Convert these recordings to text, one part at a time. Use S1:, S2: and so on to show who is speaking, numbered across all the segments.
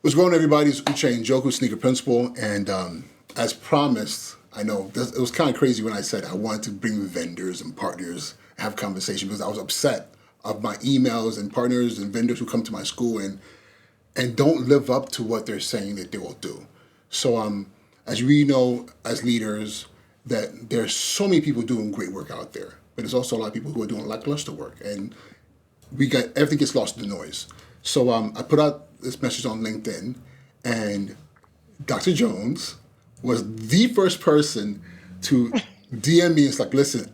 S1: What's going on, everybody? It's Uche and Njoku, sneaker principal, and as promised, I know it was kind of crazy when I said I wanted to bring vendors and partners and have conversation because I was upset of my emails and partners and vendors who come to my school and don't live up to what they're saying that they will do. So as we know as leaders that there's so many people doing great work out there, but there's also a lot of people who are doing lackluster work, and everything gets lost in the noise. So I put out this message on LinkedIn, and Dr. Jones was the first person to DM me. It's like, listen,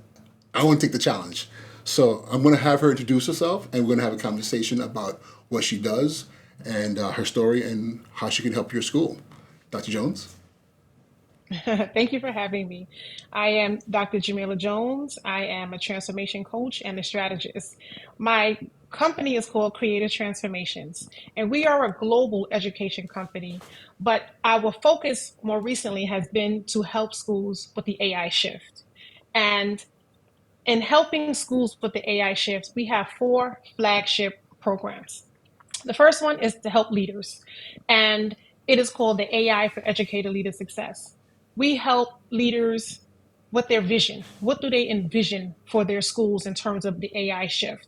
S1: I want to take the challenge. So I'm going to have her introduce herself, and we're going to have a conversation about what she does and her story and how she can help your school. Dr. Jones?
S2: Thank you for having me. I am Dr. Jamiylah Jones. I am a transformation coach and a strategist. My company is called Creative Transformations, and we are a global education company. But our focus more recently has been to help schools with the AI shift. And in helping schools with the AI shift, we have four flagship programs. The first one is to help leaders, and it is called the AI for Educator Leader Success. We help leaders with their vision. What do they envision for their schools in terms of the AI shift?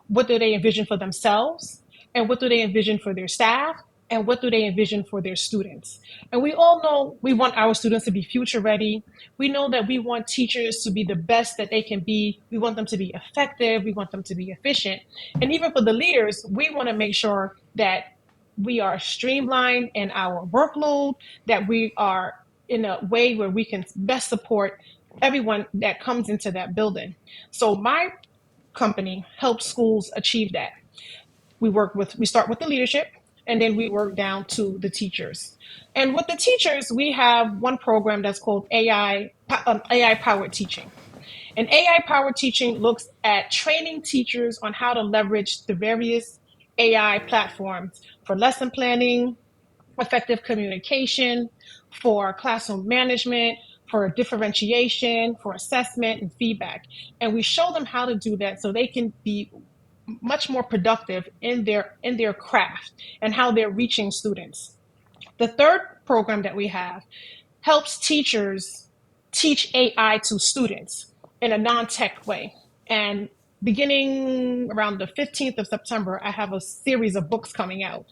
S2: What do they envision for themselves? And what do they envision for their staff? And what do they envision for their students? And we all know we want our students to be future ready. We know that we want teachers to be the best that they can be. We want them to be effective. We want them to be efficient. And even for the leaders, we want to make sure that we are streamlined in our workload, that we are in a way where we can best support everyone that comes into that building. So my company helps schools achieve that. We start with the leadership, and then we work down to the teachers. And with the teachers, we have one program that's called AI powered teaching. And AI powered teaching looks at training teachers on how to leverage the various AI platforms for lesson planning, effective communication, for classroom management, for differentiation, for assessment and feedback. And we show them how to do that so they can be much more productive in their craft and how they're reaching students. The third program that we have helps teachers teach AI to students in a non-tech way. And beginning around the 15th of September, I have a series of books coming out,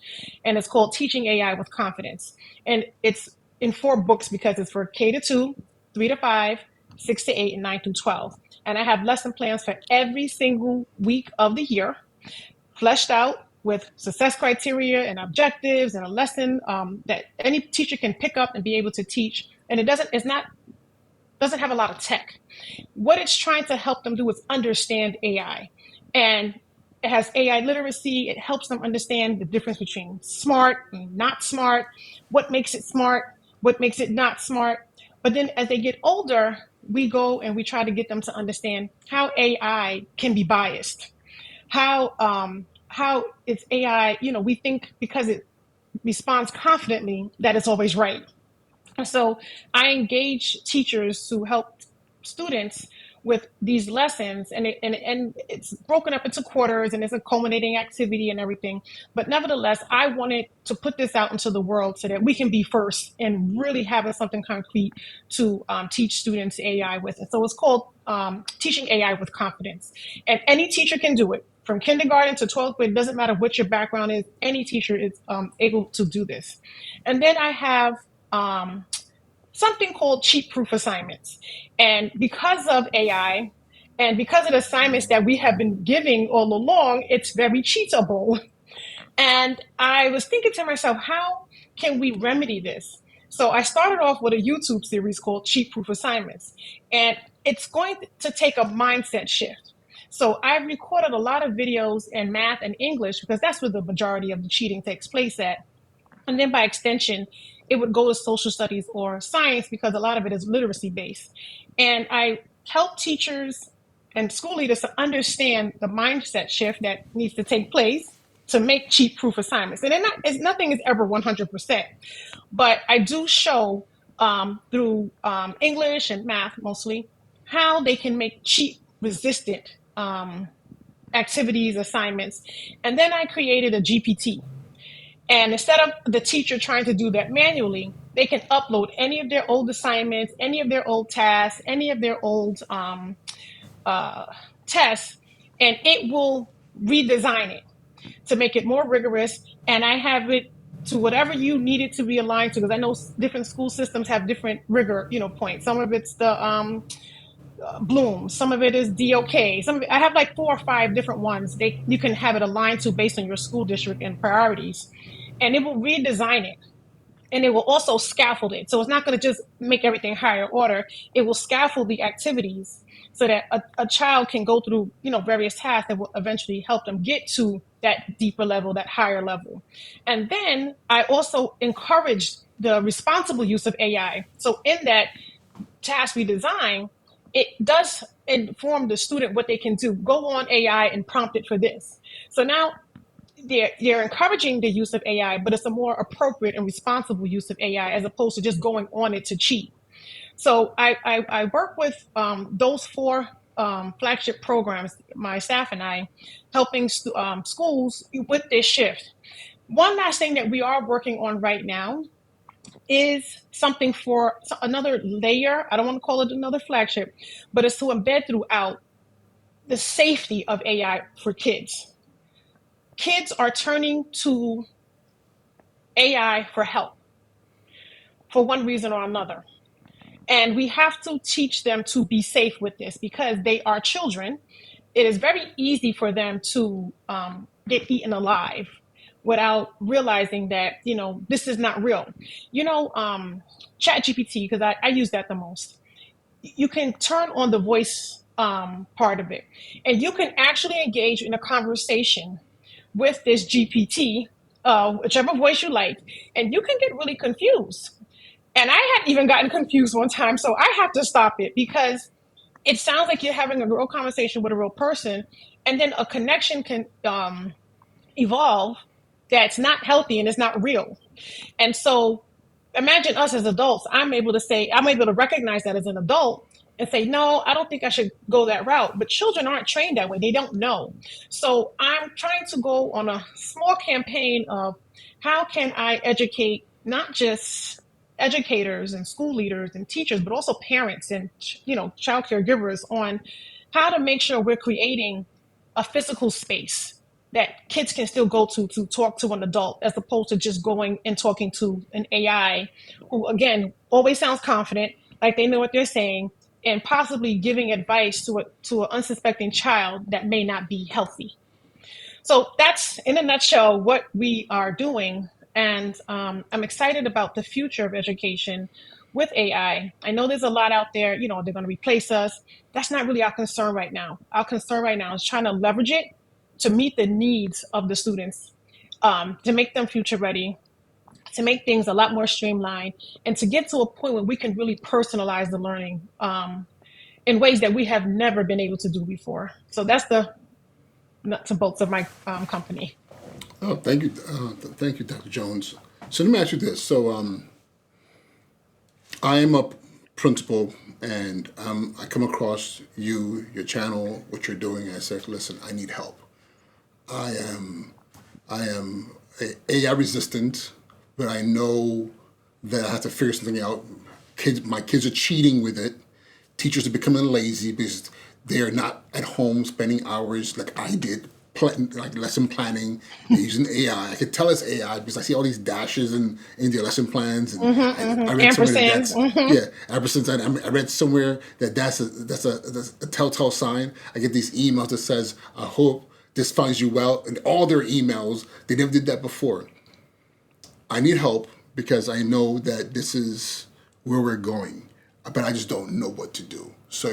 S2: and it's called Teaching AI with Confidence. And it's in four books because it's for K to 2, 3 to 5, 6 to 8, and 9 to 12. And I have lesson plans for every single week of the year, fleshed out with success criteria and objectives and a lesson that any teacher can pick up and be able to teach. And doesn't have a lot of tech. What it's trying to help them do is understand AI. And it has AI literacy. It helps them understand the difference between smart and not smart, what makes it smart, what makes it not smart. But then as they get older, we go and we try to get them to understand how AI can be biased. How it's AI, we think because it responds confidently that it's always right. So I engage teachers to help students with these lessons, and it's broken up into quarters, and it's a culminating activity and everything. But nevertheless, I wanted to put this out into the world so that we can be first and really having something concrete to teach students AI with. And so it's called Teaching AI with Confidence, and any teacher can do it. From kindergarten to 12th grade, it doesn't matter what your background is, any teacher is able to do this. And then I have something called cheat proof assignments. And because of AI and because of the assignments that we have been giving all along, it's very cheatable. And I was thinking to myself, how can we remedy this? So I started off with a YouTube series called Cheat Proof Assignments. And it's going to take a mindset shift. So I've recorded a lot of videos in math and English because that's where the majority of the cheating takes place at. And then by extension, it would go to social studies or science because a lot of it is literacy based. And I help teachers and school leaders to understand the mindset shift that needs to take place to make cheat proof assignments. And nothing is ever 100%, but I do show through English and math mostly how they can make cheat resistant activities, assignments. And then I created a GPT. And instead of the teacher trying to do that manually, they can upload any of their old assignments, any of their old tasks, any of their old uh, tests, and it will redesign it to make it more rigorous. And I have it to whatever you need it to be aligned to, because I know different school systems have different rigor, points. Some of it's the Bloom, some of it is DOK. Some of it, I have like 4 or 5 different ones. You can have it aligned to based on your school district and priorities, and it will redesign it, and it will also scaffold it. So it's not going to just make everything higher order. It will scaffold the activities so that a child can go through, various tasks that will eventually help them get to that deeper level, that higher level. And then I also encourage the responsible use of AI. So in that task redesign, it does inform the student what they can do. Go on AI and prompt it for this. So now they're encouraging the use of AI, but it's a more appropriate and responsible use of AI as opposed to just going on it to cheat. So I work with those 4 flagship programs, my staff and I, helping schools with this shift. One last thing that we are working on right now is something for another layer. I don't want to call it another flagship, but it's to embed throughout the safety of AI for kids. Kids are turning to AI for help for one reason or another. And we have to teach them to be safe with this because they are children. It is very easy for them to get eaten alive without realizing that, this is not real. Chat GPT, because I use that the most. You can turn on the voice part of it, and you can actually engage in a conversation with this GPT, whichever voice you like, and you can get really confused. And I had even gotten confused one time, so I have to stop it because it sounds like you're having a real conversation with a real person, and then a connection can evolve that's not healthy and it's not real. And so imagine us as adults. I'm able to recognize that as an adult and say, no, I don't think I should go that route. But children aren't trained that way. They don't know. So I'm trying to go on a small campaign of how can I educate not just educators and school leaders and teachers, but also parents and, child caregivers on how to make sure we're creating a physical space that kids can still go to talk to an adult as opposed to just going and talking to an AI who, again, always sounds confident, like they know what they're saying, and possibly giving advice to an unsuspecting child that may not be healthy. So that's, in a nutshell, what we are doing. And I'm excited about the future of education with AI. I know there's a lot out there, they're going to replace us. That's not really our concern right now. Our concern right now is trying to leverage it to meet the needs of the students, to make them future ready, to make things a lot more streamlined, and to get to a point where we can really personalize the learning in ways that we have never been able to do before. So that's the nuts and bolts of my company.
S1: Oh, thank you, Dr. Jones. So let me ask you this. So I am a principal, and I come across your channel, what you're doing, and I say, listen, I need help. I am AI resistant, but I know that I have to figure something out. My kids are cheating with it. Teachers are becoming lazy because they're not at home spending hours like I did, like lesson planning. They're using AI. I could tell it's AI because I see all these dashes in their lesson plans, and I read somewhere that
S2: Ampersand.
S1: that's yeah, ever since I read somewhere that that's a telltale sign. I get these emails that says, "I hope this finds you well," and all their emails, they never did that before. I need help because I know that this is where we're going, but I just don't know what to do. So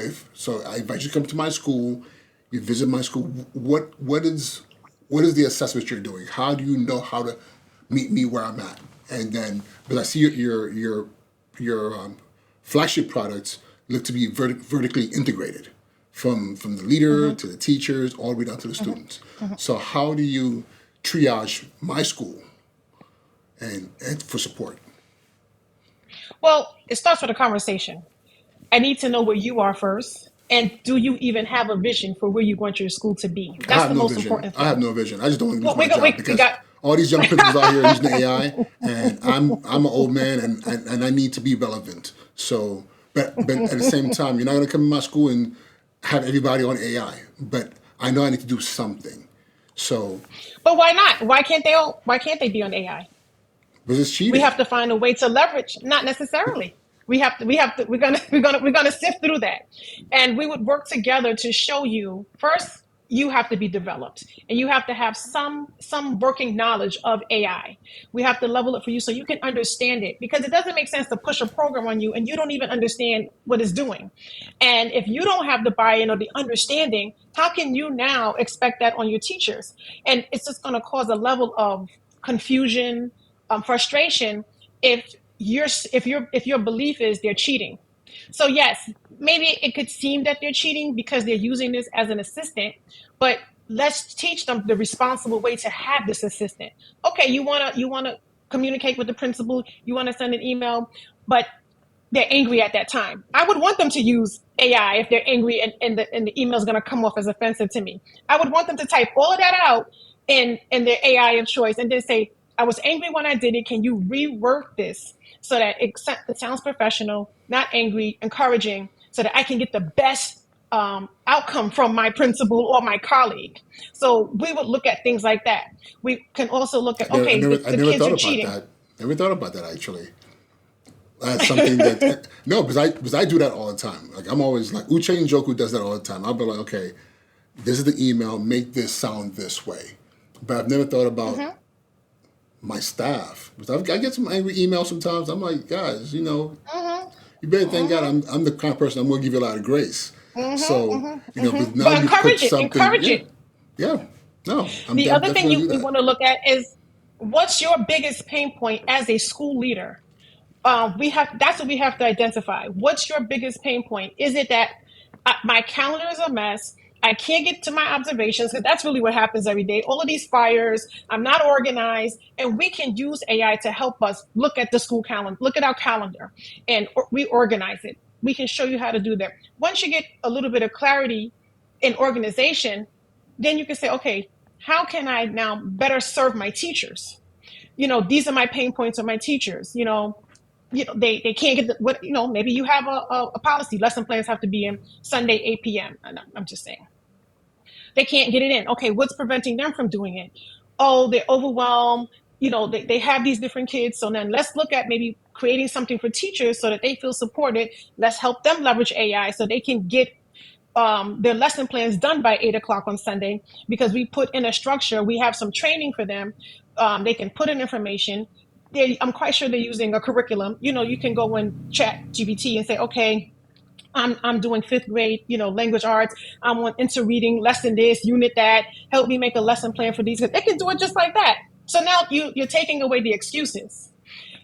S1: I invite you to come to my school. You visit my school. What is the assessment you're doing? How do you know how to meet me where I'm at? And then, but I see your flagship products look to be vertically integrated, from the leader
S2: Mm-hmm.
S1: to the teachers all the way down to the
S2: Mm-hmm.
S1: students.
S2: Mm-hmm.
S1: So how do you triage my school and for support?
S2: Well, it starts with a conversation. I need to know where you are first. And do you even have a vision for where you want your school to be?
S1: I
S2: That's
S1: have
S2: the
S1: no
S2: most
S1: vision.
S2: important
S1: I have
S2: thing.
S1: no vision. I just don't want to lose
S2: Well,
S1: my job
S2: we
S1: because
S2: got
S1: All these young principals out here using AI, and I'm an old man, and I need to be relevant. So, but at the same time, you're not going to come in my school and have everybody on AI. But I know I need to do something. So,
S2: But why not? Why can't they be on AI?
S1: because it's
S2: We
S1: cheating.
S2: have to find a way to leverage, not necessarily. We're gonna sift through that. And we would work together to show you first you have to be developed and you have to have some working knowledge of AI. We have to level it for you so you can understand it, because it doesn't make sense to push a program on you and you don't even understand what it's doing. And if you don't have the buy-in or the understanding, how can you now expect that on your teachers? And it's just going to cause a level of confusion, frustration if your belief is they're cheating. So yes, maybe it could seem that they're cheating because they're using this as an assistant, but let's teach them the responsible way to have this assistant. Okay, you wanna communicate with the principal, you want to send an email, but they're angry at that time. I would want them to use AI if they're angry and the email is going to come off as offensive to me. I would want them to type all of that out in their AI of choice and then say, I was angry when I did it. Can you rework this so that it sounds professional, not angry, encouraging, so that I can get the best outcome from my principal or my colleague? So we would look at things like that. We can also look at, okay,
S1: I
S2: the
S1: never
S2: kids
S1: thought
S2: are
S1: about
S2: cheating.
S1: that. Never thought about that actually. That's something that no, because I do that all the time. Like I'm always like Uche and Njoku does that all the time. I'll be like, okay, this is the email. Make this sound this way. But I've never thought about
S2: Mm-hmm,
S1: my staff. Because I get some angry emails sometimes. I'm like, guys,
S2: mm-hmm,
S1: you better thank God
S2: mm-hmm.
S1: I'm the kind of person I'm going to give you a lot of grace.
S2: Mm-hmm,
S1: So
S2: mm-hmm,
S1: but
S2: mm-hmm.
S1: now
S2: But
S1: you put
S2: encourage it.
S1: something,
S2: Encourage
S1: yeah,
S2: it.
S1: yeah. No,
S2: The other
S1: definitely
S2: thing
S1: going to
S2: you,
S1: do
S2: you
S1: that.
S2: want to look at is what's your biggest pain point as a school leader. We have That's what we have to identify. What's your biggest pain point? Is it that my calendar is a mess? I can't get to my observations, because that's really what happens every day. All of these fires, I'm not organized, and we can use AI to help us look at the school calendar, look at our calendar, and reorganize it. We can show you how to do that. Once you get a little bit of clarity in organization, then you can say, okay, how can I now better serve my teachers? These are my pain points of my teachers. They can't get what, maybe you have a policy. Lesson plans have to be in Sunday 8 p.m. And I'm just saying they can't get it in. Okay, what's preventing them from doing it? Oh, they're overwhelmed. They have these different kids. So then let's look at maybe creating something for teachers so that they feel supported. Let's help them leverage AI so they can get their lesson plans done by 8 o'clock on Sunday, because we put in a structure. We have some training for them. They can put in information. I'm quite sure they're using a curriculum. You can go and chat GPT and say, okay, I'm doing fifth grade, language arts. I want into reading lesson this, unit that. Help me make a lesson plan for these. They can do it just like that. So now you're taking away the excuses.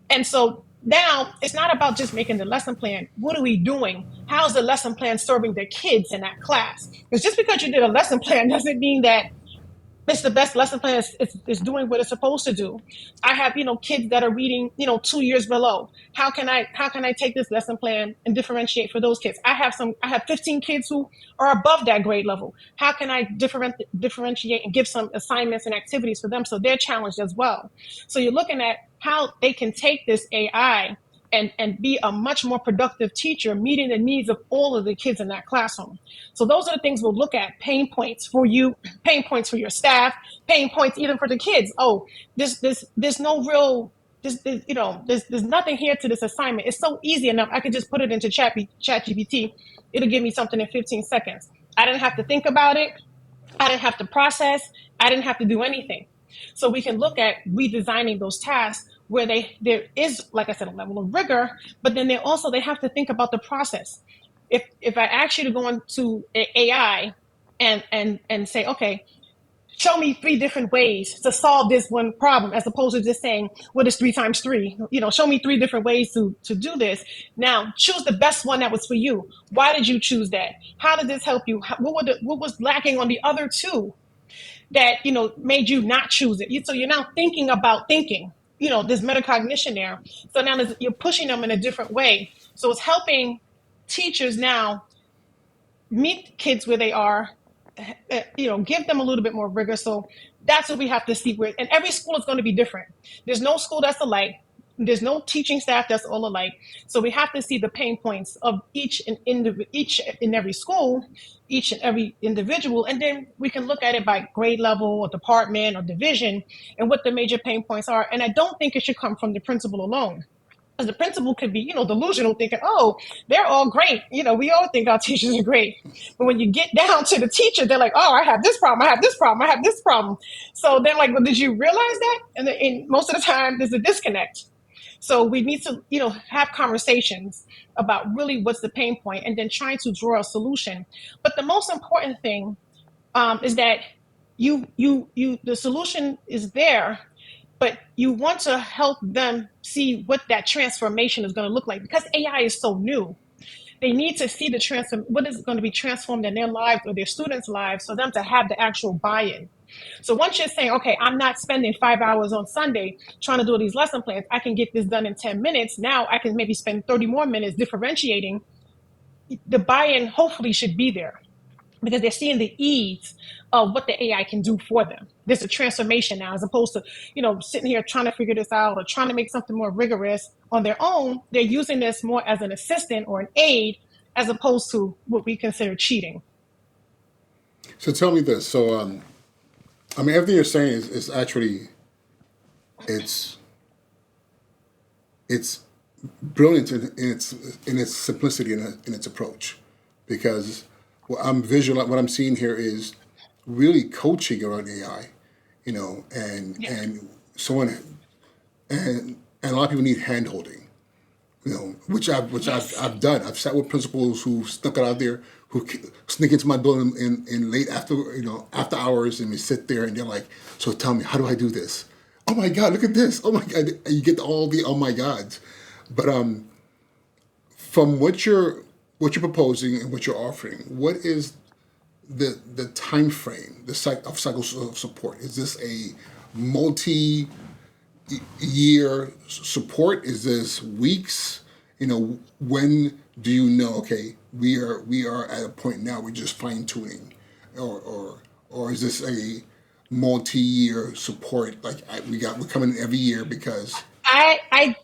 S2: And so now it's not about just making the lesson plan. What are we doing? How's the lesson plan serving the kids in that class? Because just because you did a lesson plan doesn't mean that it's the best lesson plan. Is doing what it's supposed to do. I have kids that are reading 2 years below. How can I take this lesson plan and differentiate for those kids? I have 15 kids who are above that grade level. How can I differentiate and give some assignments and activities for them so they're challenged as well? So you're looking at how they can take this AI and be a much more productive teacher, meeting the needs of all of the kids in that classroom. So those are the things we'll look at: pain points for you, pain points for your staff, pain points even for the kids. Oh, there's no real there's nothing here to this assignment. It's so easy enough. I could just put it into Chat GPT. It'll give me something in 15 seconds. I didn't have to think about it. I didn't have to process. I didn't have to do anything. So we can look at redesigning those tasks where there is, like I said, a level of rigor, but then they have to think about the process. If I ask you to go into AI and say, okay, show me 3 different ways to solve this one problem, as opposed to just saying, what is 3 times 3? Show me 3 different ways to do this. Now choose the best one that was for you. Why did you choose that? How did this help you? What was lacking on the other two that made you not choose it? So you're now thinking about thinking. There's metacognition there. So now you're pushing them in a different way. So it's helping teachers now meet kids where they are, give them a little bit more rigor. So That's what we have to see where, and every school is going to be different. There's no school that's alike. There's no teaching staff that's all alike. So we have to see the pain points of each in every school, each and every individual, and then we can look at it by grade level or department or division and what the major pain points are. And I don't think it should come from the principal alone. Because the principal could be, delusional, thinking, oh, they're all great. We all think our teachers are great. But when you get down to the teacher, they're like, oh, I have this problem, I have this problem, I have this problem. So they're like, well, did you realize that? And most of the time, there's a disconnect. So we need to, have conversations about really what's the pain point and then trying to draw a solution. But the most important thing is that the solution is there, but you want to help them see what that transformation is going to look like because AI is so new. They need to see what is going to be transformed in their lives or their students' lives for them to have the actual buy-in. So once you're saying, okay, I'm not spending 5 hours on Sunday trying to do these lesson plans, I can get this done in 10 minutes. Now I can maybe spend 30 more minutes differentiating. The buy-in hopefully should be there because they're seeing the ease of what the AI can do for them. There's a transformation now, as opposed to, sitting here trying to figure this out or trying to make something more rigorous on their own. They're using this more as an assistant or an aid, as opposed to what we consider cheating.
S1: So tell me this. So, everything you're saying is actually, it's it's brilliant in its simplicity and in its approach, because what I'm seeing here is really coaching around AI, and
S2: Yeah.
S1: someone and a lot of people need hand holding, which
S2: Yes.
S1: I've done. I've sat with principals who snuck it out there, who sneak into my building in late after after hours, and we sit there and they're like, "So tell me, how do I do this? Oh my God, look at this! Oh my God!" And you get all the oh my gods, but from what you're proposing and what you're offering, what is the time frame, of cycles of support? Is this a multi year support? Is this weeks? When do you know? Okay, we are at a point now. We're just fine tuning, or is this a multi year support? Like we're coming every year because
S2: I I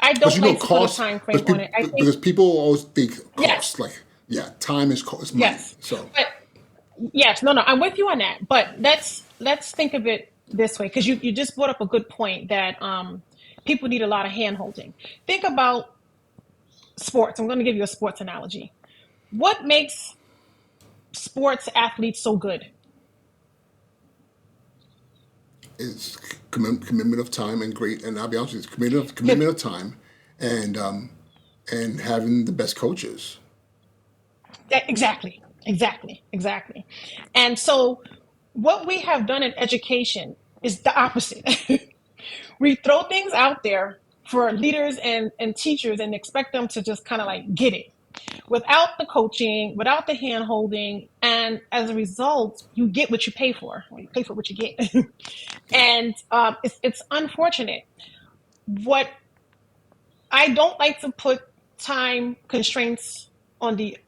S2: I
S1: because
S2: don't like to put a
S1: cost,
S2: time frame on it. I think
S1: because people always think
S2: yes,
S1: cost, like, yeah, time is money.
S2: yes,
S1: So
S2: but yes, no, I'm with you on that. But let's think of it this way, because you just brought up a good point that people need a lot of hand holding. Think about sports. I'm going to give you a sports analogy. What makes sports athletes so good?
S1: it's commitment of time and great. And I'll be honest with you, it's commitment
S2: Good.
S1: of time, and having the best coaches.
S2: Exactly, exactly, exactly. And so, what we have done in education is the opposite. We throw things out there for leaders and teachers and expect them to just kind of like get it without the coaching, without the hand holding. And as a result, you get what you pay for, or you pay for what you get. And it's unfortunate. What I don't like to put time constraints on the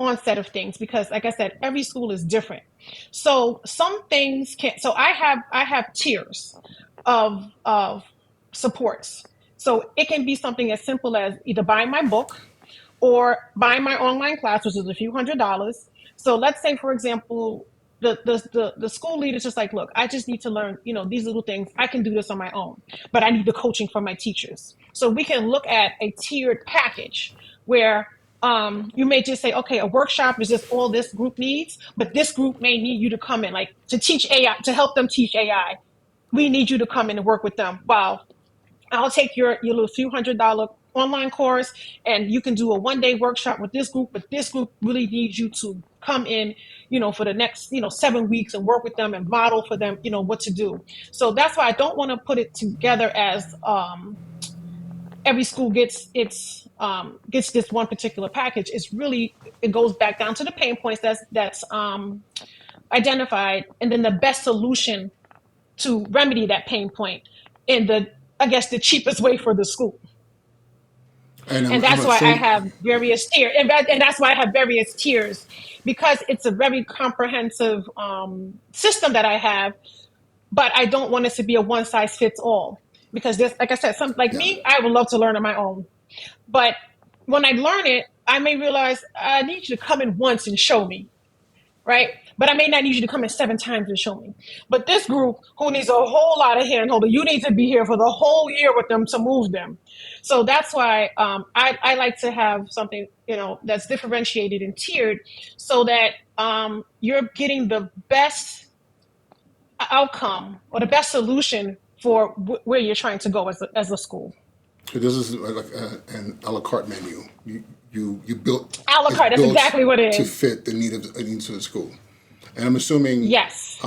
S2: onset of things because, like I said, every school is different. So some things can. So I have tiers of supports. So it can be something as simple as either buying my book or buying my online class, which is a few $100s. So let's say, for example, the school leader is just like, look, I just need to learn, these little things. I can do this on my own, but I need the coaching from my teachers. So we can look at a tiered package where you may just say, okay, a workshop is just all this group needs, but this group may need you to come in, like to teach AI, to help them teach AI. We need you to come in and work with them. Wow, I'll take your little few $100 online course and you can do a 1 day workshop with this group, but this group really needs you to come in, for the next, 7 weeks and work with them and model for them, what to do. So that's why I don't want to put it together as every school gets this one particular package. It's really, it goes back down to the pain points that's identified, and then the best solution to remedy that pain point in the, I guess, the cheapest way for the school.
S1: And
S2: And
S1: I'm
S2: that's why I
S1: assuming,
S2: have various tiers, and that's why I have various tiers, because it's a very comprehensive system that I have. But I don't want it to be a one size fits all, because there's, like I said, some like
S1: yeah.
S2: me, I would love to learn on my own. But when I learn it, I may realize I need you to come in once and show me, right? But I may not need you to come in 7 times and show me. But this group who needs a whole lot of hand holding, you need to be here for the whole year with them to move them. So that's why I like to have something, that's differentiated and tiered, so that you're getting the best outcome or the best solution for where you're trying to go as a school.
S1: So this is like an a la carte menu. You built
S2: A la
S1: it's
S2: carte, that's
S1: built
S2: exactly what it
S1: to
S2: is.
S1: fit the needs of the school. And I'm assuming,
S2: Yes.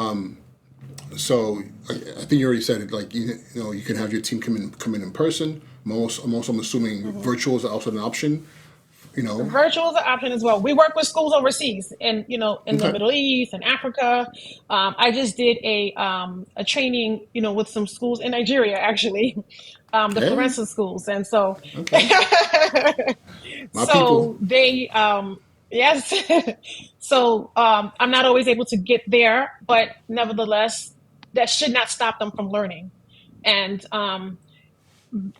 S1: so I think you already said it. Like you know, you can have your team come in person. I'm assuming
S2: Mm-hmm.
S1: virtual is also an option. You know,
S2: Virtual is an option as well. We work with schools overseas, in in the
S1: okay,
S2: Middle East and Africa. I just did a training, with some schools in Nigeria, actually, the
S1: hey,
S2: forensic schools, and so
S1: okay, my people.
S2: so they yes, so I'm not always able to get there, but nevertheless, that should not stop them from learning. And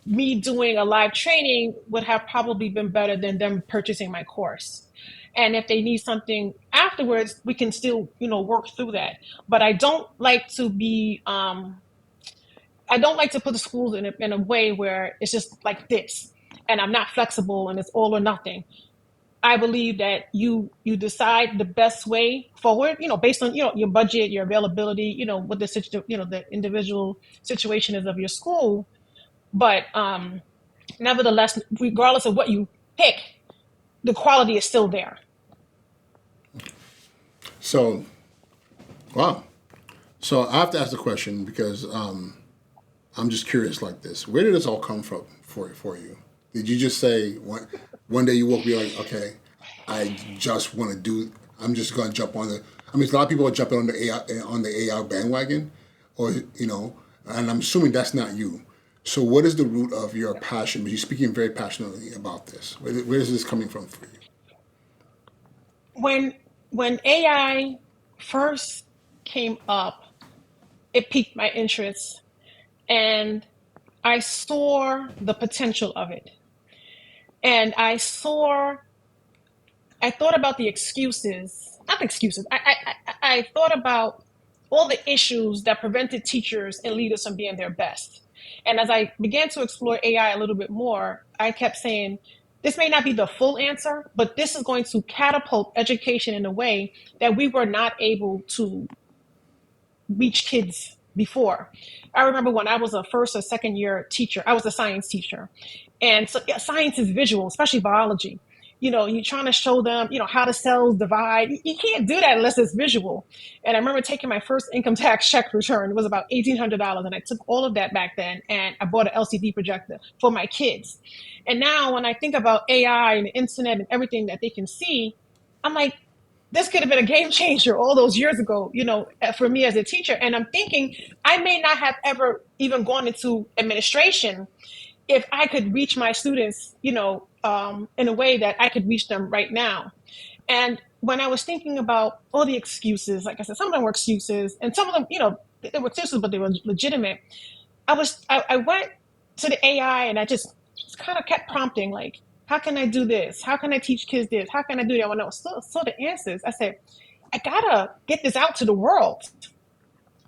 S2: me doing a live training would have probably been better than them purchasing my course. And if they need something afterwards, we can still, work through that. But I don't like to put the schools in a way where it's just like this, and I'm not flexible and it's all or nothing. I believe that you decide the best way forward, based on, your budget, your availability, what the individual situation is of your school. But nevertheless, regardless of what you pick, the quality is still there.
S1: So wow. So I have to ask the question because I'm just curious like this. Where did this all come from for you? Did you just say one day you woke me like, okay, I just want to do. I'm just going to jump on the. I mean, a lot of people are jumping on the AI bandwagon, or and I'm assuming that's not you. So what is the root of your passion? You're speaking very passionately about this. Where is this coming from for you?
S2: When AI first came up, it piqued my interest, and I saw the potential of it. And I thought about the excuses, not the excuses. I thought about all the issues that prevented teachers and leaders from being their best. And as I began to explore AI a little bit more, I kept saying, this may not be the full answer, but this is going to catapult education in a way that we were not able to reach kids before. I remember when I was a first or second year teacher, I was a science teacher. And so, yeah, science is visual, especially biology. You're trying to show them, how the cells divide. You can't do that unless it's visual. And I remember taking my first income tax check return. It was about $1,800. And I took all of that back then and I bought an LCD projector for my kids. And now when I think about AI and the internet and everything that they can see, I'm like, this could have been a game changer all those years ago, for me as a teacher. And I'm thinking I may not have ever even gone into administration if I could reach my students, in a way that I could reach them right now. And when I was thinking about all the excuses, like I said, some of them were excuses, and some of them, they were excuses, but they were legitimate. I went to the AI and I just kind of kept prompting, like, how can I do this? How can I teach kids this? How can I do that? When I saw the answers, I said, I gotta get this out to the world.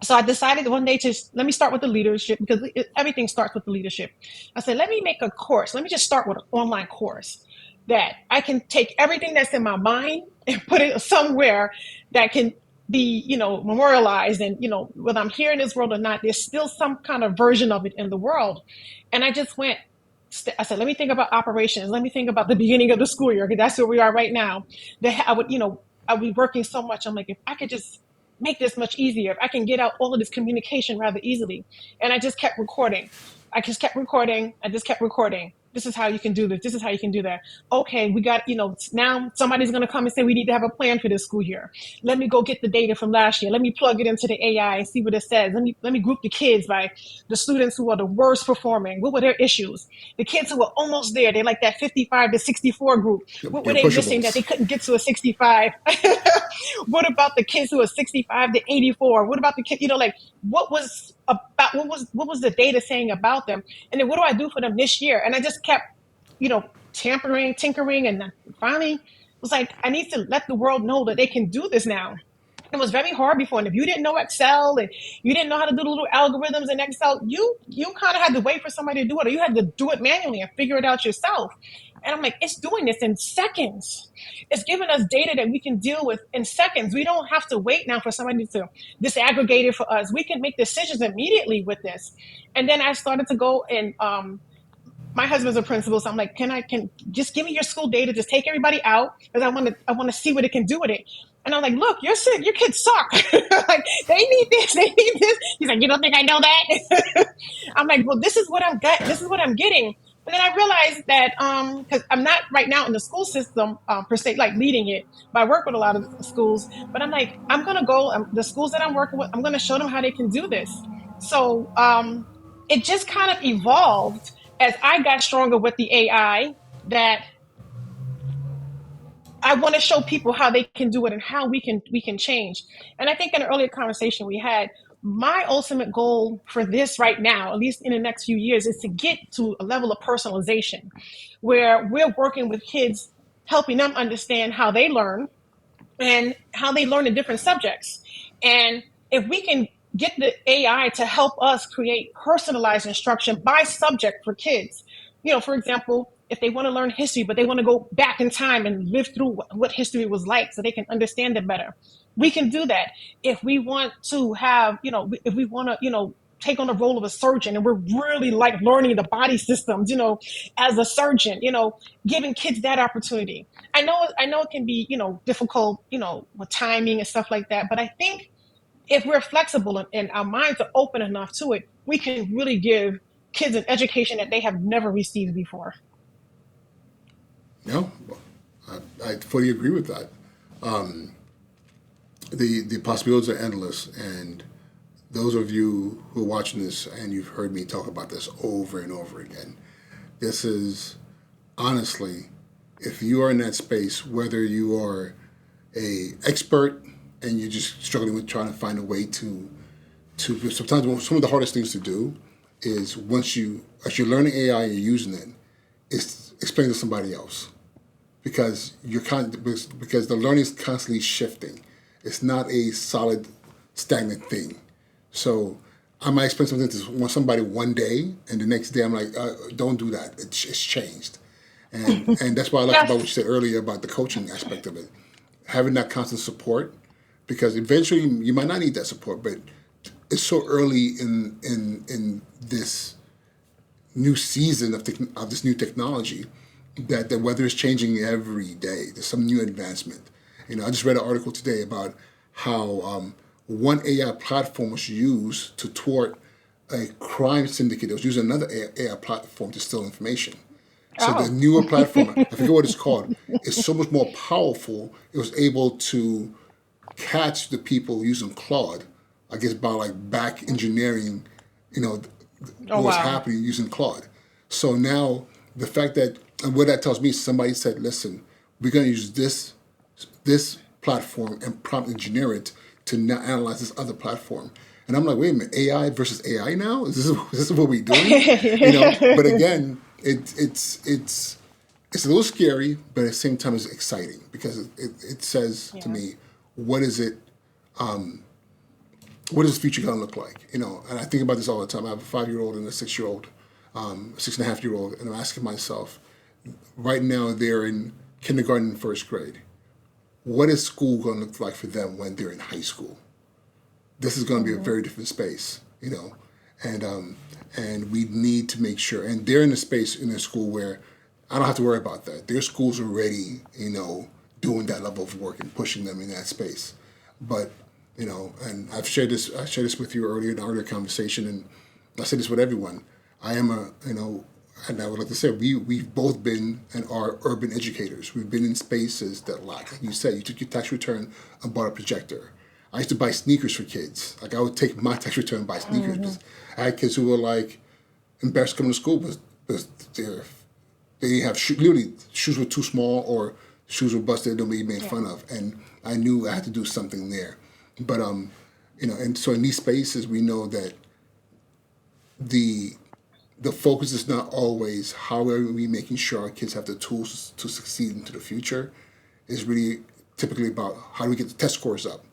S2: So I decided one day to let me start with the leadership, because everything starts with the leadership. I said, let me make a course. Let me just start with an online course that I can take everything that's in my mind and put it somewhere that can be, memorialized. And, whether I'm here in this world or not, there's still some kind of version of it in the world. And I just went, I said, let me think about operations. Let me think about the beginning of the school year, because that's where we are right now. That I would be working so much. I'm like, if I could just make this much easier, if I can get out all of this communication rather easily. And I just kept recording. I just kept recording. I just kept recording. this is how you can do this. This is how you can do that. Okay, we got, now somebody's going to come and say we need to have a plan for this school year. Let me go get the data from last year. Let me plug it into the AI and see what it says. Let me group the kids by the students who are the worst performing. What were their issues? The kids who were almost there, they're like that 55 to 64 group. What were
S1: Your
S2: they missing that they
S1: pushables.
S2: couldn't get to a 65? What about the kids who are 65 to 84? What about the kid, like what was the data saying about them? And then what do I do for them this year? And I just kept, tinkering, and finally was like, I need to let the world know that they can do this now. It was very hard before, and if you didn't know Excel and you didn't know how to do the little algorithms in Excel, you kind of had to wait for somebody to do it, or you had to do it manually and figure it out yourself. And I'm like, it's doing this in seconds. It's giving us data that we can deal with in seconds. We don't have to wait now for somebody to disaggregate it for us. We can make decisions immediately with this. And then I started to go and my husband's a principal, so I'm like, can just give me your school data, just take everybody out, because I want to see what it can do with it. And I'm like, look, you're sick, your kids suck. Like, they need this, they need this. He's like, you don't think I know that? I'm like, well, this is what I'm this is what I'm getting. And then I realized that because I'm not right now in the school system per se, like leading it, but I work with a lot of schools. But I'm like, I'm gonna go the schools that I'm working with. I'm gonna show them how they can do this. So it just kind of evolved as I got stronger with the AI, that I want to show people how they can do it and how we can change. And I think in an earlier conversation we had, my ultimate goal for this right now, at least in the next few years, is to get to a level of personalization where we're working with kids, helping them understand how they learn and how they learn in different subjects. And if we can get the AI to help us create personalized instruction by subject for kids, for example, if they want to learn history, but they want to go back in time and live through what history was like so they can understand it better, we can do that. If we want to have, if we want to, take on the role of a surgeon and we're really like learning the body systems, as a surgeon, giving kids that opportunity. I know it can be, difficult, with timing and stuff like that. But I think if we're flexible and our minds are open enough to it, we can really give kids an education that they have never received before.
S1: No, I fully agree with that. The possibilities are endless, and those of you who are watching this and you've heard me talk about this over and over again, this is honestly, if you are in that space, whether you are a expert and you're just struggling with trying to find a way to sometimes some of the hardest things to do is as you're learning AI and you're using it, is explain to somebody else, because because the learning is constantly shifting. It's not a solid, stagnant thing. So I might explain something to somebody one day, and the next day I'm like, don't do that. It's changed, and that's why I like about what you
S2: Yes.
S1: said earlier about the coaching aspect of it, having that constant support, because eventually you might not need that support, but it's so early in this new season of this new technology that the weather is changing every day. There's some new advancement. I just read an article today about how one AI platform was used to thwart a crime syndicate that was using another AI platform to steal information. So the
S2: Oh.
S1: newer platform, I forget what it's called, is so much more powerful. It was able to catch the people using Claude, I guess by like back engineering, you know,
S2: Oh,
S1: what was
S2: wow.
S1: happening using Claude. So now the fact that, and what that tells me, somebody said, listen, we're going to use this platform and prompt engineer it to now analyze this other platform. And I'm like, wait a minute, AI versus AI now? Is this what we're doing? But again, it's a little scary, but at the same time it's exciting, because it says to
S2: Yeah.
S1: me, what is it? What is the future going to look like? And I think about this all the time. I have a 5-year-old and a 6-year-old, 6.5-year-old, and I'm asking myself, right now they're in kindergarten and first grade. What is school going to look like for them when they're in high school? This is going to be a
S2: Hmm.
S1: very different space, and we need to make sure. And they're in a space in their school where I don't have to worry about that. Their school's already, doing that level of work and pushing them in that space. But and I shared this with you earlier in our earlier conversation, and I say this with everyone. I am and I would like to say we've both been and are urban educators. We've been in spaces that lack. Like you said, you took your tax return and bought a projector. I used to buy sneakers for kids. Like I would take my tax return and buy sneakers
S2: Mm-hmm.
S1: because I had kids who were like embarrassed coming to school because they didn't have literally shoes were too small or shoes were busted. They'll be made
S2: Yeah.
S1: fun of, and I knew I had to do something there. But and so in these spaces, we know that the the focus is not always how are we making sure our kids have the tools to succeed into the future. It's really typically about how do we get the test scores up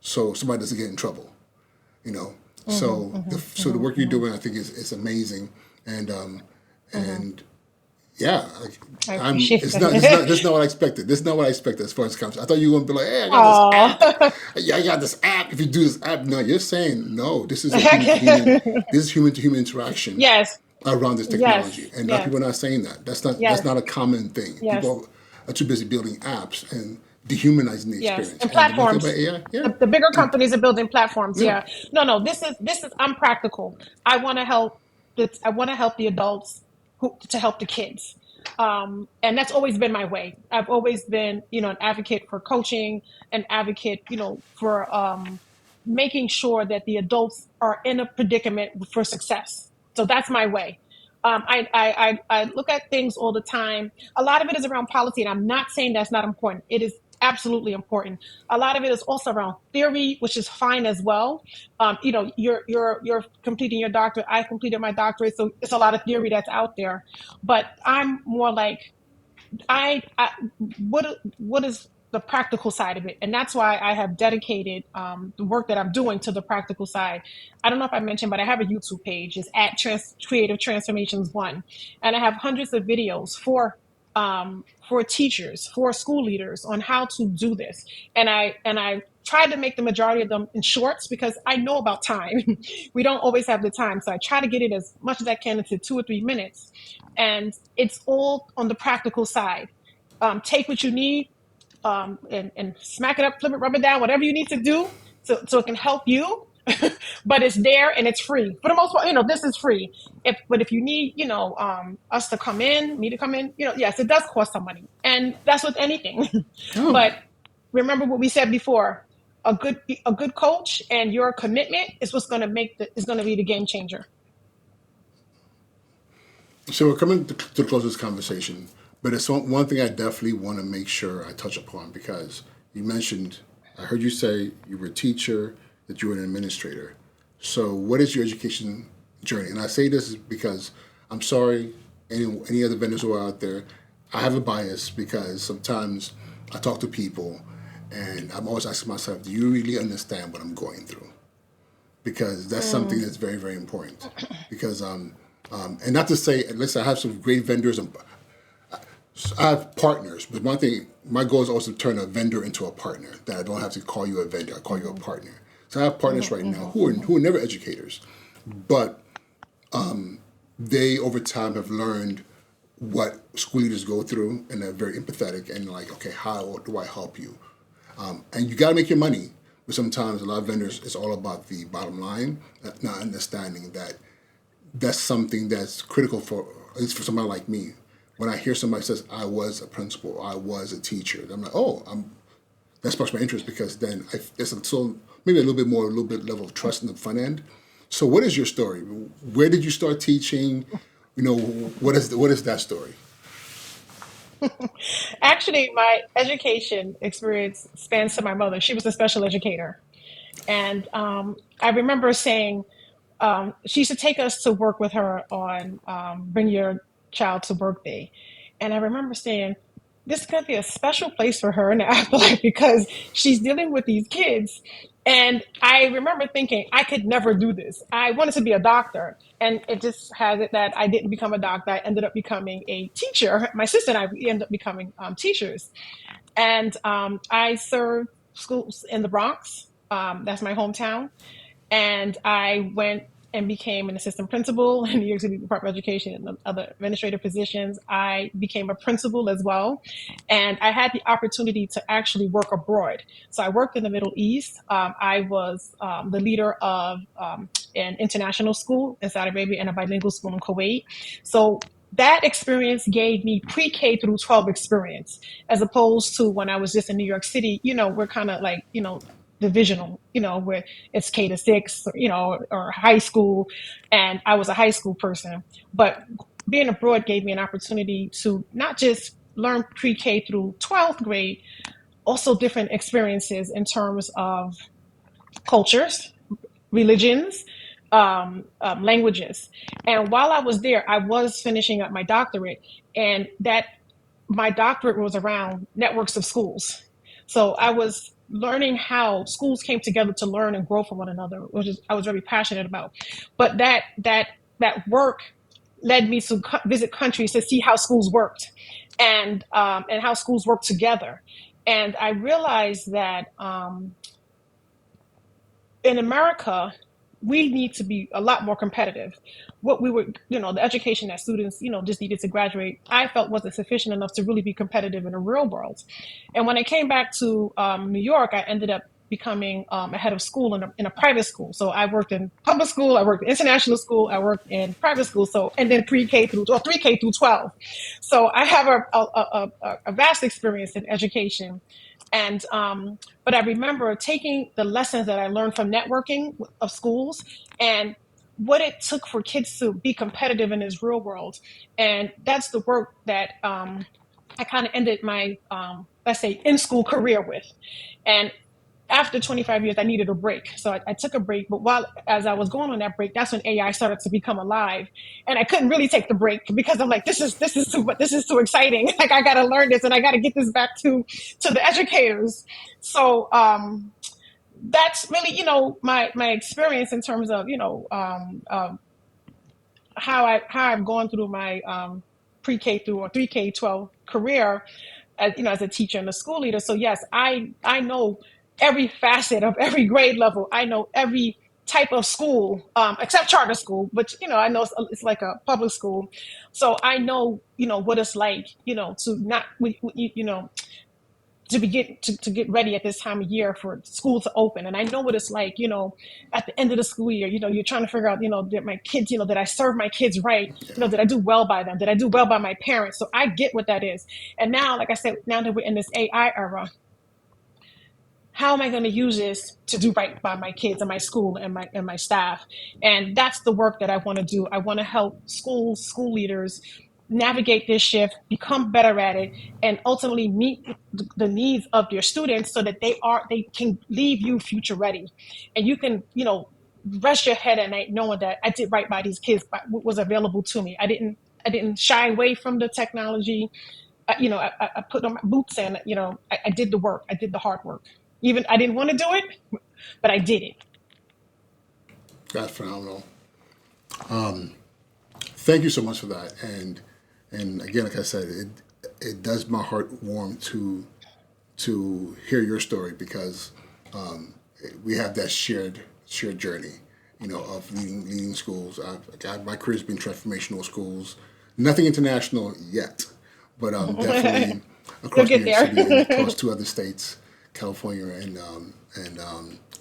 S1: so somebody doesn't get in trouble. You know,
S2: Mm-hmm.
S1: so
S2: Mm-hmm.
S1: the work you're
S2: Mm-hmm.
S1: doing, I think, is amazing, and
S2: Mm-hmm.
S1: and yeah,
S2: I
S1: I'm.
S2: appreciate
S1: It's not. This is not.
S2: that.
S1: This is not what I expected. This is not what I expected as far as comes. I thought you were gonna be like, "Hey, I got this app.
S2: Oh.
S1: Yeah, I got this app. If you do this app, no, you're saying no. This is a human to human. This is human to human interaction
S2: Yes.
S1: around this technology,
S2: Yes.
S1: and a lot of
S2: Yes.
S1: people are not saying that. That's
S2: Yes.
S1: not a common thing.
S2: Yes.
S1: People are too busy building apps and dehumanizing the
S2: Yes.
S1: experience.
S2: And
S1: And the one thing about
S2: platforms.
S1: AI, yeah,
S2: The bigger
S1: and
S2: companies are building platforms.
S1: yeah,
S2: Yeah. No, no, this is I'm practical. I want to help I want to help the adults to help the kids. And that's always been my way. I've always been, an advocate for coaching, an advocate, for making sure that the adults are in a predicament for success. So that's my way. I look at things all the time. A lot of it is around policy, and I'm not saying that's not important. It is absolutely important. A lot of it is also around theory, which is fine as well. You're completing your doctorate. I completed my doctorate, so it's a lot of theory that's out there. But I'm more like I what is the practical side of it, and that's why I have dedicated the work that I'm doing to the practical side. I don't know if I mentioned, but I have a YouTube page. It's at Creative Transformations One, and I have hundreds of videos for teachers, for school leaders on how to do this. And I tried to make the majority of them in shorts because I know about time. We don't always have the time, so I try to get it as much as I can into 2 or 3 minutes, and it's all on the practical side. Take what you need, and smack it up, flip it, rub it down, whatever you need to do, so it can help you. But it's there and it's free for the most part. This is free. But if you need, us to come in, me to come in, yes, it does cost some money, and that's with anything.
S1: oh,
S2: But remember what we said before: a good coach and your commitment is what's going to is going to be the game changer.
S1: so we're coming to the close of this conversation, but it's one thing I definitely want to make sure I touch upon because you mentioned, I heard you say you were a teacher, that you were an administrator. So, what is your education journey? And I say this because I'm sorry, any other vendors who are out there, I have a bias because sometimes I talk to people and I'm always asking myself, do you really understand what I'm going through? Because that's something
S2: Mm,
S1: that's very, very important. Because and not to say, listen, I have some great vendors and I have partners, but one thing, my goal is also to turn a vendor into a partner. That I don't have to call you a vendor; I call you a
S2: mhm,
S1: partner. So I have partners
S2: mhm,
S1: right now
S2: mhm,
S1: who
S2: mhm.
S1: are never educators, but they over time have learned what school leaders go through, and they're very empathetic and like, okay, how do I help you? And you got to make your money. But sometimes a lot of vendors, it's all about the bottom line, not understanding that that's something that's critical for at least for somebody like me. When I hear somebody says I was a principal, I was a teacher, I'm like, oh, that sparks my interest because then there's so maybe a little bit more, a little bit level of trust in the front end. So, what is your story? Where did you start teaching? What is that story?
S2: Actually, my education experience spans to my mother. She was a special educator. And I remember saying, she used to take us to work with her on Bring Your Child to Work Day. And I remember saying, this is going to be a special place for her in the afterlife because she's dealing with these kids. And I remember thinking, I could never do this. I wanted to be a doctor. And it just has it that I didn't become a doctor. I ended up becoming a teacher. My sister and I, we ended up becoming teachers. And I served schools in the Bronx. That's my hometown. And I went and became an assistant principal in New York City Department of Education and other administrative positions. I became a principal as well. And I had the opportunity to actually work abroad. So I worked in the Middle East. I was the leader of an international school in Saudi Arabia and a bilingual school in Kuwait. So that experience gave me pre-K through 12 experience, as opposed to when I was just in New York City. We're kind of like, divisional, where it's K to 6, or high school. And I was a high school person. But being abroad gave me an opportunity to not just learn pre-K through 12th grade, also different experiences in terms of cultures, religions, languages. And while I was there, I was finishing up my doctorate, and that my doctorate was around networks of schools. So I was learning how schools came together to learn and grow from one another, which is I was very passionate about. But that work led me to visit countries to see how schools worked, and how schools work together. And I realized that in America, we need to be a lot more competitive. What we were, the education that students, just needed to graduate, I felt wasn't sufficient enough to really be competitive in the real world. And when I came back to New York, I ended up becoming a head of school in a private school. So I worked in public school, I worked in international school, I worked in private school. So, and then pre-K through, or 3K through 12. So I have a vast experience in education. And but I remember taking the lessons that I learned from networking of schools, and what it took for kids to be competitive in this real world. And that's the work that I kind of ended my, let's say, in school career with. And after 25 years, I needed a break. So I took a break. But as I was going on that break, that's when AI started to become alive. And I couldn't really take the break because I'm like, this is too exciting. Like, I got to learn this, and I got to get this back to the educators. So that's really, my experience in terms of, how I've gone through my pre-K through or 3K 12 career, as a teacher and a school leader. So yes, I know every facet of every grade level. I know every type of school, except charter school, which, I know it's like a public school. So I know, what it's like, to not, to get ready at this time of year for school to open. And I know what it's like, at the end of the school year, you're trying to figure out, did my kids, did I serve my kids right?
S1: Yeah.
S2: Did I do well by them? Did I do well by my parents? So I get what that is. And now, like I said, now that we're in this AI era, how am I going to use this to do right by my kids and my school and my staff? And that's the work that I want to do. I want to help schools, school leaders navigate this shift, become better at it, and ultimately meet the needs of your students so that they can leave you future ready, and you can, rest your head at night knowing that I did right by these kids, by what was available to me. I didn't shy away from the technology. I put on my boots, and I did the work. I did the hard work. Even I didn't want to do it, but I did it.
S1: That's phenomenal. Thank you so much for that. And again, like I said, it does my heart warm to hear your story because we have that shared journey, of leading schools. My career's been transformational schools, nothing international yet, but definitely
S2: You'll
S1: across New
S2: get
S1: York City and across
S2: there.
S1: two other states, California and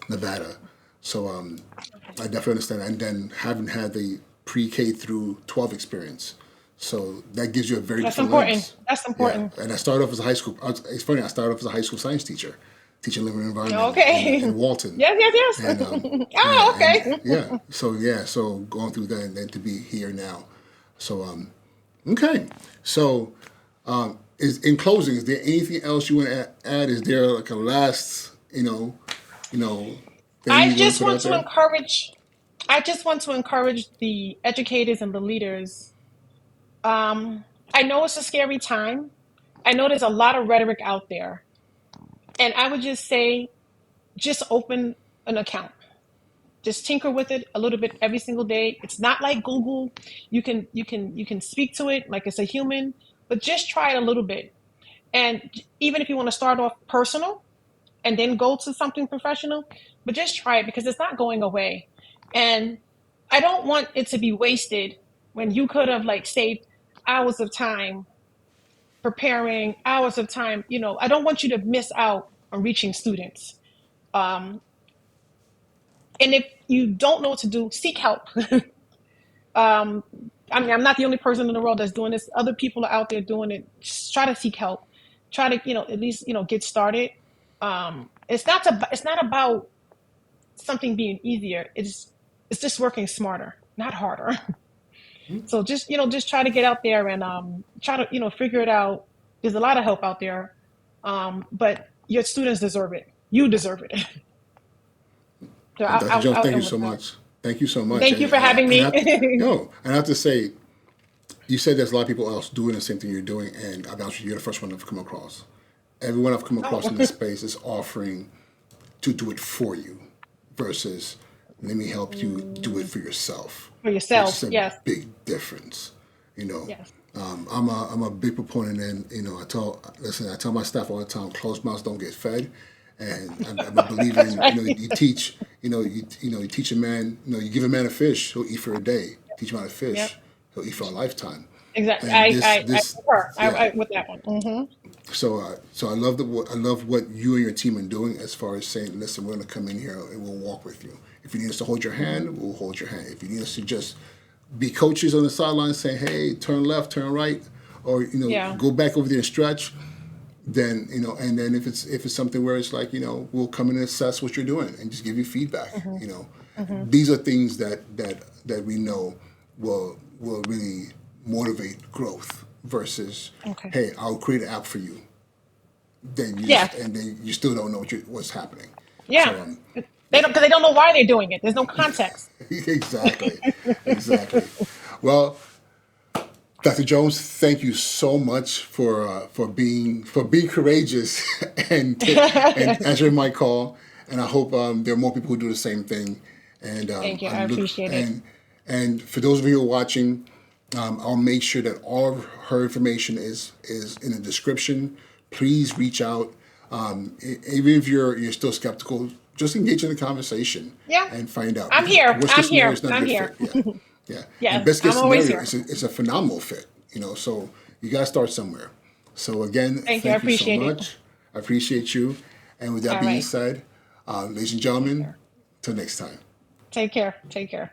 S1: Nevada. So I definitely understand. And then having had the pre-K through 12 experience, so that gives you a very
S2: That's
S1: different
S2: important.
S1: lens.
S2: That's
S1: Yeah,
S2: important.
S1: and I started off as a high school. It's funny. I started off as a high school science teacher, teaching living environment in
S2: Okay.
S1: Walton,
S2: Yes, yes,
S1: and
S2: yes.
S1: yeah,
S2: Oh,
S1: and
S2: okay.
S1: so going through that and then to be here now. So okay, so is in closing, is there anything else you want to add? Is there like a last, you know, thing
S2: I
S1: you want to
S2: just
S1: put
S2: want
S1: out
S2: to
S1: there?
S2: encourage. I just want to encourage the educators and the leaders. Um, I know it's a scary time. I know there's a lot of rhetoric out there, and I would just say, just open an account. Just tinker with it a little bit every single day. It's not like Google. You can speak to it like it's a human, but just try it a little bit. And even if you want to start off personal and then go to something professional, but just try it because it's not going away. And I don't want it to be wasted when you could have like saved hours of time preparing, hours of time. I don't want you to miss out on reaching students. Um, and if you don't know what to do, seek help. um, I mean, I'm not the only person in the world that's doing this. Other people are out there doing it. Just try to seek help. Try to, at least, get started. It's not about something being easier. It's just working smarter, not harder. So just try to get out there and try to, figure it out. There's a lot of help out there. But your students deserve it. You deserve it. So
S1: And Dr. Jones,
S2: I'll
S1: thank you
S2: end with
S1: so
S2: that.
S1: much. Thank you so much.
S2: Thank you for having
S1: And
S2: me.
S1: I have to say, you said there's a lot of people else doing the same thing you're doing, and I'll be honest with you, you're the first one I've come across. Everyone I've come across
S2: Oh,
S1: in this space is offering to do it for you versus let me help you do it for yourself,
S2: for
S1: which
S2: yourself.
S1: is a
S2: Yes.
S1: big difference. You know,
S2: Yes.
S1: I'm a big proponent, and I tell my staff all the time, closed mouths don't get fed, and I'm a believer
S2: That's
S1: in
S2: right.
S1: you teach you teach a man you give a man a fish, he'll eat for a day. Teach him how to
S2: Yep.
S1: fish, he'll eat for a lifetime.
S2: Exactly.
S1: And
S2: I
S1: this
S2: concur.
S1: yeah.
S2: With that one. Hmm.
S1: So I love I love what you and your team are doing as far as saying, listen, we're going to come in here and we'll walk with you. If you need us to hold your hand, we'll hold your hand. If you need us to just be coaches on the sideline saying, hey, turn left, turn right, or
S2: Yeah.
S1: go back over there and stretch, then and then if it's something where it's like we'll come in and assess what you're doing and just give you feedback.
S2: Hmm. Hmm.
S1: These are things that we know will really motivate growth versus,
S2: Okay.
S1: hey, I'll create an app for you,
S2: Yeah.
S1: and then you still don't know what's happening.
S2: Yeah.
S1: So
S2: They
S1: yeah.
S2: don't because they don't know why they're doing it. There's no context.
S1: Exactly, exactly. Well, Dr. Jones, thank you so much for being courageous and answering my call. And I hope there are more people who do the same thing. And
S2: Thank you.
S1: I
S2: I
S1: look
S2: appreciate it.
S1: and for those of you who are watching, I'll make sure that all of her information is in the description. Please reach out. Even if you're still skeptical, just engage in the conversation
S2: Yeah.
S1: and find out.
S2: I'm
S1: Because
S2: here.
S1: worst
S2: I'm
S1: case scenario
S2: here.
S1: is not a
S2: I'm
S1: good
S2: here.
S1: fit. Yeah, yeah. And
S2: Yes.
S1: best case
S2: I'm always
S1: scenario
S2: here.
S1: is it's a phenomenal fit. So you got to start somewhere. So again,
S2: Thank you. I
S1: thank you so
S2: appreciate it.
S1: much. I appreciate you. And with that
S2: All
S1: being
S2: right.
S1: said, ladies and
S2: Take
S1: gentlemen,
S2: care.
S1: till next time.
S2: Take care. Take care.